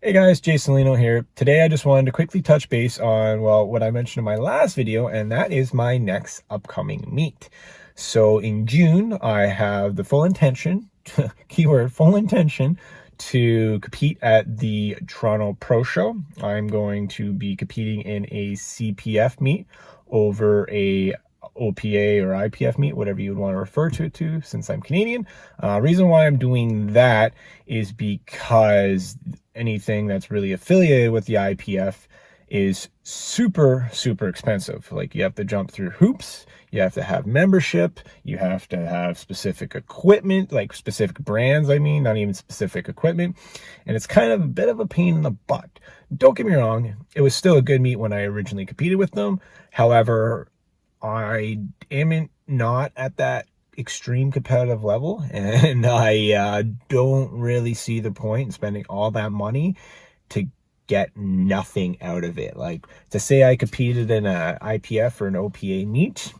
Hey guys, JasonLeeno here. Today I just wanted to quickly touch base on, well, what I mentioned in my last video, and that is my next upcoming meet. So in June, I have the full intention, keyword full intention, to compete at the Toronto Pro Show. I'm going to be competing in a CPF meet over a OPA or IPF meet, whatever you would want to refer to it to, since I'm Canadian. Reason why I'm doing that is because anything that's really affiliated with the IPF is super expensive. Like, you have to jump through hoops, you have to have membership, you have to have specific equipment, like specific brands, I mean, not even specific equipment, and it's kind of a bit of a pain in the butt. Don't get me wrong, it was still a good meet when I originally competed with them. However, I am not at that extreme competitive level, and I don't really see the point in spending all that money to get nothing out of it. Like, to say I competed in a IPF or an OPA meet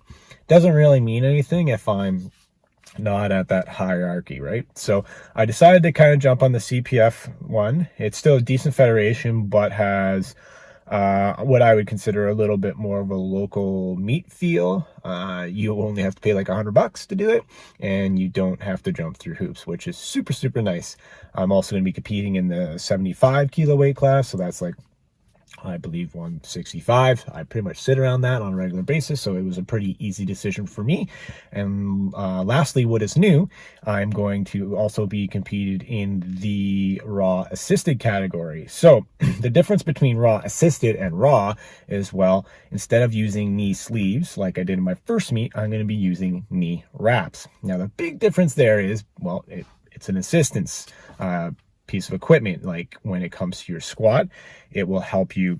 doesn't really mean anything if I'm not at that hierarchy, right? So I decided to kind of jump on the CPF one. It's still a decent federation, but has what I would consider a little bit more of a local meet feel. You only have to pay like $100 to do it, and you don't have to jump through hoops, which is super nice. I'm also going to be competing in the 75 kilo weight class, so that's like, I believe, 165. I pretty much sit around that on a regular basis, so it was a pretty easy decision for me. And lastly, what is new, I'm going to also be competed in the raw assisted category. So the difference between raw assisted and raw is, well, instead of using knee sleeves like I did in my first meet, I'm going to be using knee wraps. Now, the big difference there is, well, it's an assistance piece of equipment. Like, when it comes to your squat, it will help you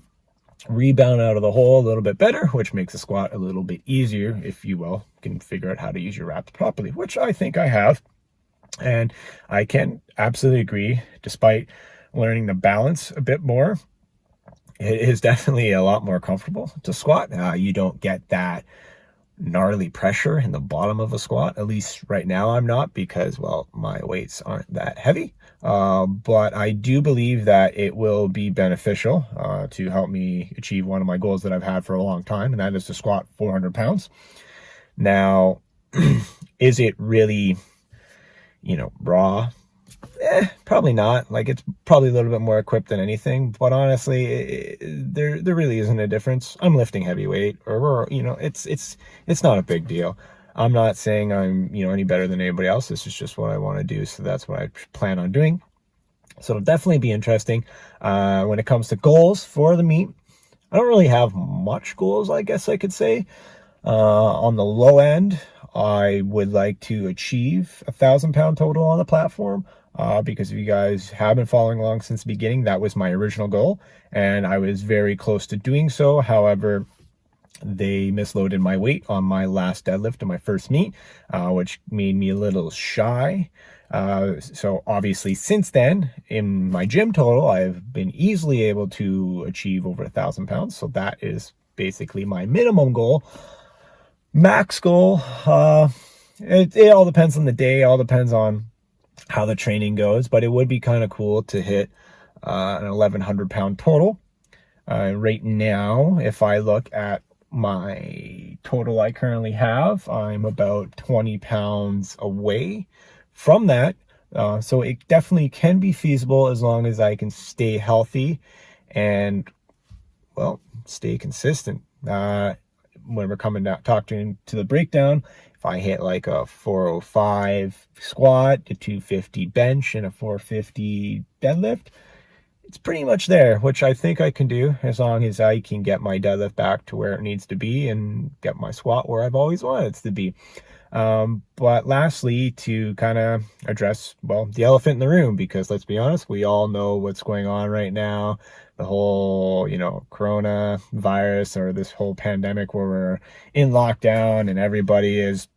rebound out of the hole a little bit better, which makes the squat a little bit easier if you can figure out how to use your wraps properly, which I think I have. And I can absolutely agree, despite learning the balance a bit more, it is definitely a lot more comfortable to squat. You don't get that gnarly pressure in the bottom of a squat. At least right now I'm not, because, well, my weights aren't that heavy. But I do believe that it will be beneficial to help me achieve one of my goals that I've had for a long time, and that is to squat 400 pounds. Now, is it really, raw? Probably not. Like, it's probably a little bit more equipped than anything, but honestly, there really isn't a difference. I'm lifting heavyweight, or it's not a big deal. I'm not saying I'm any better than anybody else. This is just what I want to do, so that's what I plan on doing. So it'll definitely be interesting. When it comes to goals for the meet, I don't really have much goals, I guess I could say. On the low end, I would like to achieve 1,000-pound total on the platform. Because if you guys have been following along since the beginning, that was my original goal, and I was very close to doing so. However, they misloaded my weight on my last deadlift in my first meet, which made me a little shy. So obviously since then, in my gym total, I've been easily able to achieve over 1,000 pounds. So that is basically my minimum goal. Max goal, it all depends on the day, all depends on how the training goes, but it would be kind of cool to hit an 1,100-pound total. Right now, if I look at my total I currently have, I'm about 20 pounds away from that. So it definitely can be feasible, as long as I can stay healthy and, well, stay consistent. When we're coming down, talking to the breakdown, if I hit like a 405 squat, a 250 bench, and a 450 deadlift, it's pretty much there, which I think I can do, as long as I can get my deadlift back to where it needs to be and get my squat where I've always wanted it to be. But lastly, to kind of address, well, the elephant in the room, because let's be honest, we all know what's going on right now. The whole, coronavirus, or this whole pandemic where we're in lockdown and everybody is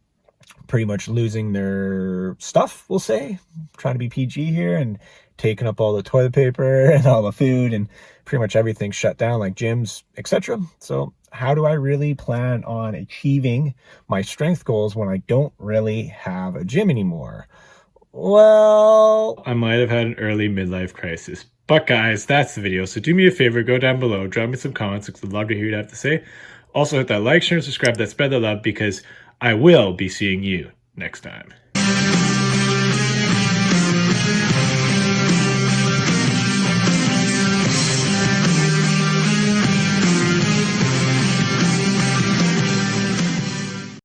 pretty much losing their stuff, we'll say, trying to be PG here, and taking up all the toilet paper and all the food, and pretty much everything shut down, like gyms, etc. So how do I really plan on achieving my strength goals when I don't really have a gym anymore? Well, I might have had an early midlife crisis, But guys, that's the video. So do me a favor, go down below, drop me some comments because I'd love to hear what you have to say. Also hit that like, share, and subscribe. That spread the love because I will be seeing you next time.